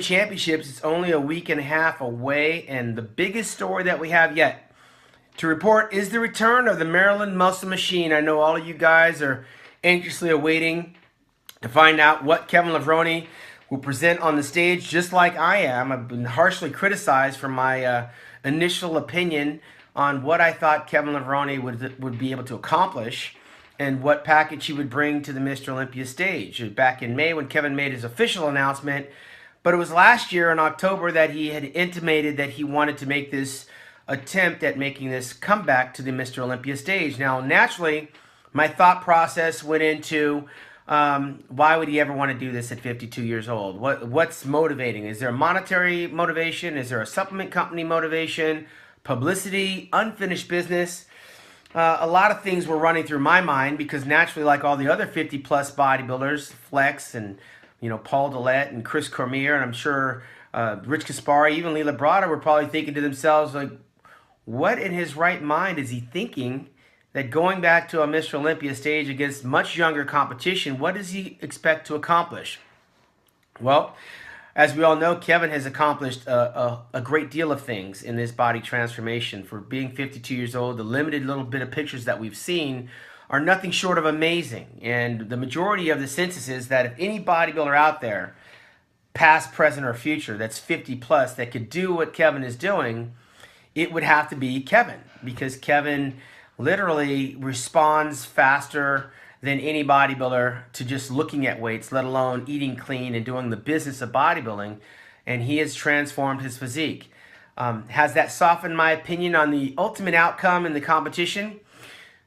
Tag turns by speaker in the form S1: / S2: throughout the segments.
S1: Championships is only a week and a half away, and the biggest story that we have yet to report is the return of the Maryland Muscle Machine. I know all of you guys are anxiously awaiting to find out what Kevin Levrone will present on the stage, just like I am. I've been harshly criticized for my initial opinion on what I thought Kevin Levrone would be able to accomplish and what package he would bring to the Mr. Olympia stage. Back in May when Kevin made his official announcement, but it was last year in October that he had intimated that he wanted to make this attempt at making this comeback to the Mr. Olympia stage. Now, naturally, my thought process went into why would he ever want to do this at 52 years old? What's motivating? Is there a monetary motivation? Is there a supplement company motivation? Publicity? Unfinished business? A lot of things were running through my mind because naturally, like all the other 50-plus bodybuilders, Flex and Paul Dillette and Chris Cormier, and I'm sure Rich Kaspari, even Lee Labrada were probably thinking to themselves, like, what in his right mind is he thinking that going back to a Mr. Olympia stage against much younger competition, what does he expect to accomplish? Well, as we all know, Kevin has accomplished a great deal of things in this body transformation. For being 52 years old, the limited little bit of pictures that we've seen are nothing short of amazing. And the majority of the census is that if any bodybuilder out there, past, present, or future, that's 50 plus, that could do what Kevin is doing, it would have to be Kevin. Because Kevin literally responds faster than any bodybuilder to just looking at weights, let alone eating clean and doing the business of bodybuilding. And he has transformed his physique. Has that softened my opinion on the ultimate outcome in the competition?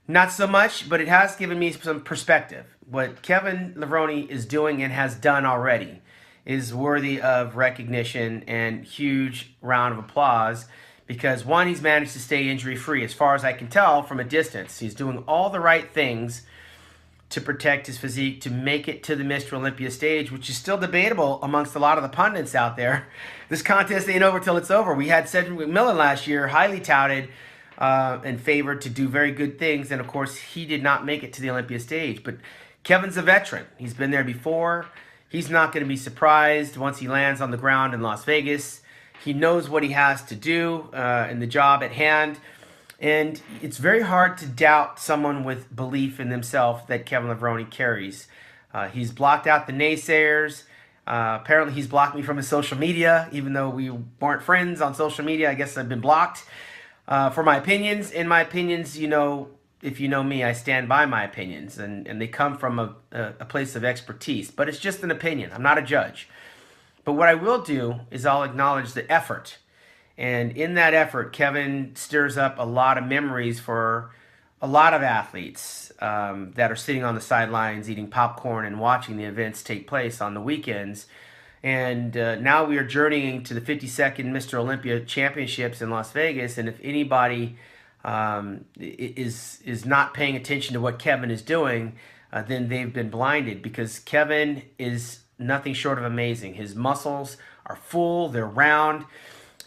S1: Not so much, but it has given me some perspective. What Kevin Levrone is doing and has done already is worthy of recognition and huge round of applause because, one, he's managed to stay injury-free as far as I can tell from a distance. He's doing all the right things to protect his physique, to make it to the Mr. Olympia stage, which is still debatable amongst a lot of the pundits out there. This contest ain't over till it's over. We had Cedric McMillan last year, highly touted and favored to do very good things, and of course, he did not make it to the Olympia stage. But Kevin's a veteran. He's been there before. He's not going to be surprised once he lands on the ground in Las Vegas. He knows what he has to do in the job at hand. And it's very hard to doubt someone with belief in themselves that Kevin Levrone carries. He's blocked out the naysayers. Apparently, he's blocked me from his social media, even though we weren't friends on social media. I guess I've been blocked for my opinions. And my opinions, if you know me, I stand by my opinions. And they come from a place of expertise. But it's just an opinion. I'm not a judge. But what I will do is I'll acknowledge the effort. And in that effort, Kevin stirs up a lot of memories for a lot of athletes that are sitting on the sidelines eating popcorn and watching the events take place on the weekends. And now we are journeying to the 52nd Mr. Olympia Championships in Las Vegas. And if anybody is not paying attention to what Kevin is doing, then they've been blinded because Kevin is nothing short of amazing. His muscles are full, they're round.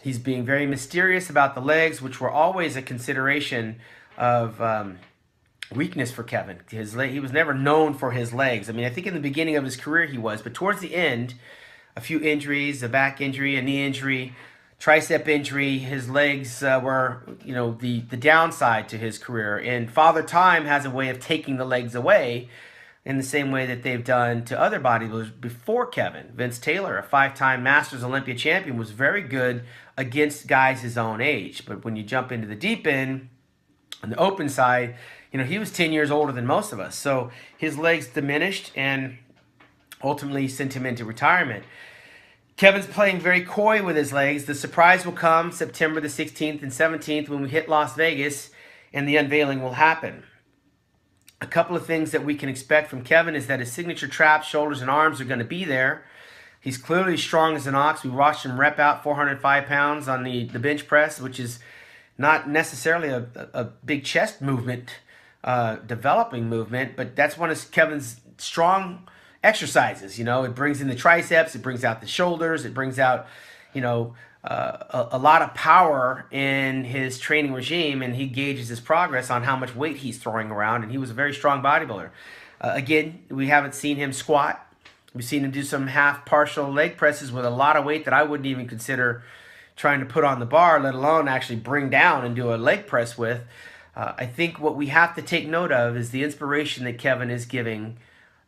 S1: He's being very mysterious about the legs, which were always a consideration of weakness for Kevin. He was never known for his legs. I mean, I think in the beginning of his career he was, but towards the end, a few injuries, a back injury, a knee injury, tricep injury, his legs were, the downside to his career. And Father Time has a way of taking the legs away in the same way that they've done to other bodybuilders before Kevin. Vince Taylor, a 5-time Masters Olympia champion, was very good against guys his own age. But when you jump into the deep end, on the open side, he was 10 years older than most of us. So his legs diminished and ultimately sent him into retirement. Kevin's playing very coy with his legs. The surprise will come September the 16th and 17th when we hit Las Vegas and the unveiling will happen. A couple of things that we can expect from Kevin is that his signature traps, shoulders, and arms are going to be there. He's clearly strong as an ox. We watched him rep out 405 pounds on the bench press, which is not necessarily a big chest movement, developing movement, but that's one of Kevin's strong exercises. It brings in the triceps, it brings out the shoulders, it brings out, a lot of power in his training regime, and he gauges his progress on how much weight he's throwing around, and he was a very strong bodybuilder. Again, we haven't seen him squat We've seen him do some half partial leg presses with a lot of weight that I wouldn't even consider trying to put on the bar, let alone actually bring down and do a leg press with. I think what we have to take note of is the inspiration that Kevin is giving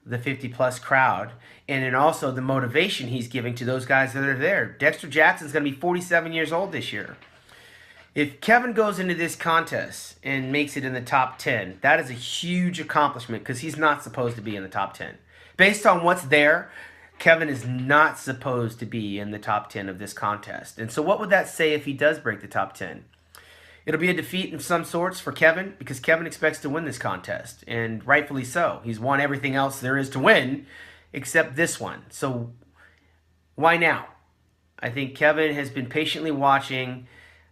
S1: the 50-plus crowd, and then also the motivation he's giving to those guys that are there. Dexter Jackson's going to be 47 years old this year. If Kevin goes into this contest and makes it in the top 10, that is a huge accomplishment because he's not supposed to be in the top 10. Based on what's there, Kevin is not supposed to be in the top 10 of this contest. And so what would that say if he does break the top 10? It'll be a defeat of some sorts for Kevin because Kevin expects to win this contest, and rightfully so. He's won everything else there is to win except this one. So why now? I think Kevin has been patiently watching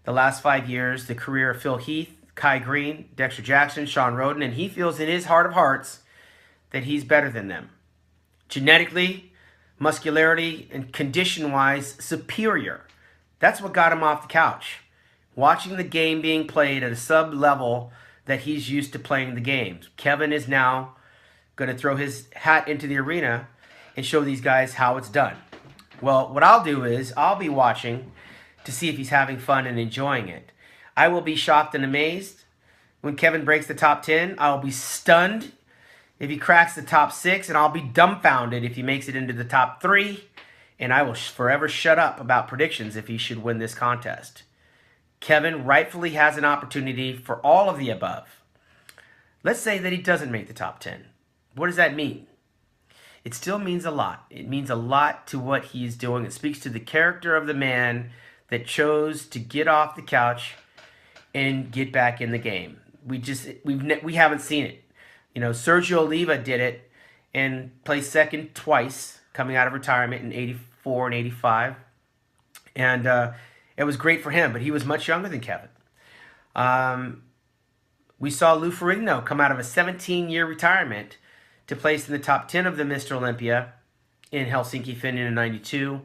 S1: the last 5 years the career of Phil Heath, Kai Green, Dexter Jackson, Shawn Ray, and he feels in his heart of hearts that he's better than them. Genetically, muscularity, and condition-wise, superior. That's what got him off the couch. Watching the game being played at a sub-level that he's used to playing the games. Kevin is now going to throw his hat into the arena and show these guys how it's done. Well, what I'll do is I'll be watching to see if he's having fun and enjoying it. I will be shocked and amazed when Kevin breaks the top 10. I'll be stunned if he cracks the top 6, and I'll be dumbfounded if he makes it into the top 3, and I will forever shut up about predictions if he should win this contest. Kevin rightfully has an opportunity for all of the above. Let's say that he doesn't make the top 10. What does that mean? It still means a lot. It means a lot to what he's doing. It speaks to the character of the man that chose to get off the couch and get back in the game. We haven't seen it. You know, Sergio Oliva did it and placed second twice coming out of retirement in 84 and 85. And it was great for him, but he was much younger than Kevin. We saw Lou Ferrigno come out of a 17-year retirement to place in the top 10 of the Mr. Olympia in Helsinki, Finland in 92,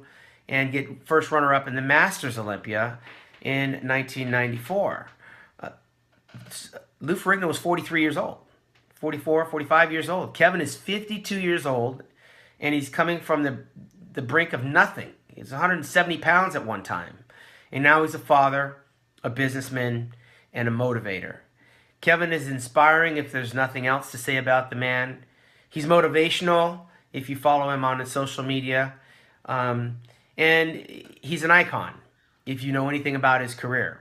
S1: and get first runner-up in the Masters Olympia in 1994. Lou Ferrigno was 43 years old, 44, 45 years old. Kevin is 52 years old, and he's coming from the brink of nothing. He's 170 pounds at one time. And now he's a father, a businessman, and a motivator. Kevin is inspiring if there's nothing else to say about the man. He's motivational if you follow him on social media. And he's an icon if you know anything about his career.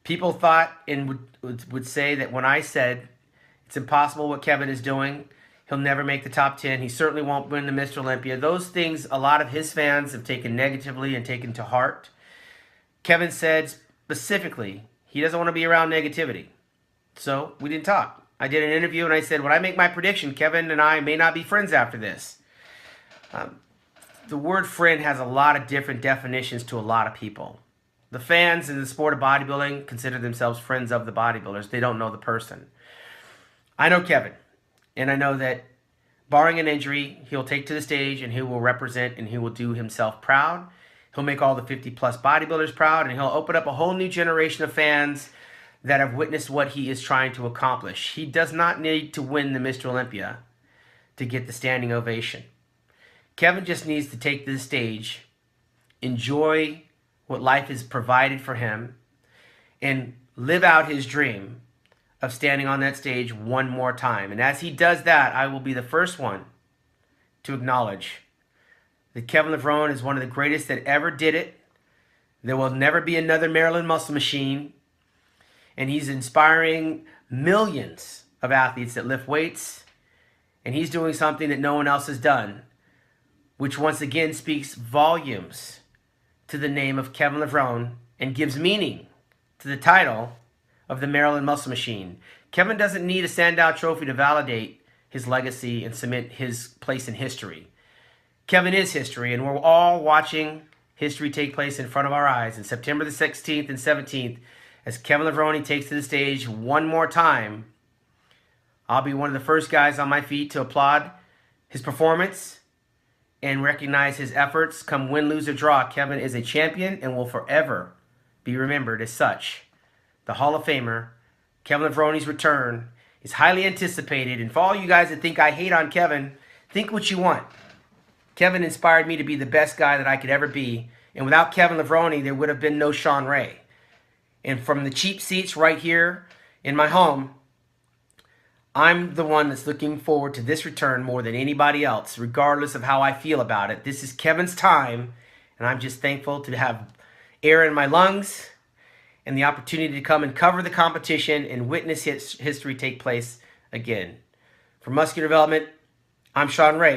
S1: People thought and would say that when I said it's impossible what Kevin is doing, he'll never make the top 10, he certainly won't win the Mr. Olympia. Those things a lot of his fans have taken negatively and taken to heart. Kevin said specifically he doesn't want to be around negativity. So we didn't talk. I did an interview and I said, when I make my prediction, Kevin and I may not be friends after this. The word friend has a lot of different definitions to a lot of people. The fans in the sport of bodybuilding consider themselves friends of the bodybuilders. They don't know the person. I know Kevin, and I know that barring an injury, he'll take to the stage and he will represent and he will do himself proud. He'll make all the 50-plus bodybuilders proud, and he'll open up a whole new generation of fans that have witnessed what he is trying to accomplish. He does not need to win the Mr. Olympia to get the standing ovation. Kevin just needs to take to the stage, enjoy what life has provided for him, and live out his dream of standing on that stage one more time. And as he does that, I will be the first one to acknowledge that Kevin Levrone is one of the greatest that ever did it. There will never be another Maryland Muscle Machine. And he's inspiring millions of athletes that lift weights. And he's doing something that no one else has done, which once again speaks volumes to the name of Kevin Levrone and gives meaning to the title of the Maryland Muscle Machine. Kevin doesn't need a Sandow Trophy to validate his legacy and cement his place in history. Kevin is history, and we're all watching history take place in front of our eyes. And September the 16th and 17th, as Kevin Levrone takes to the stage one more time, I'll be one of the first guys on my feet to applaud his performance and recognize his efforts. Come win, lose, or draw, Kevin is a champion and will forever be remembered as such. The Hall of Famer, Kevin Levrone's return is highly anticipated. And for all you guys that think I hate on Kevin, think what you want. Kevin inspired me to be the best guy that I could ever be. And without Kevin Levrone, there would have been no Shawn Ray. And from the cheap seats right here in my home, I'm the one that's looking forward to this return more than anybody else, regardless of how I feel about it. This is Kevin's time, and I'm just thankful to have air in my lungs and the opportunity to come and cover the competition and witness history take place again. For Muscular Development, I'm Shawn Ray.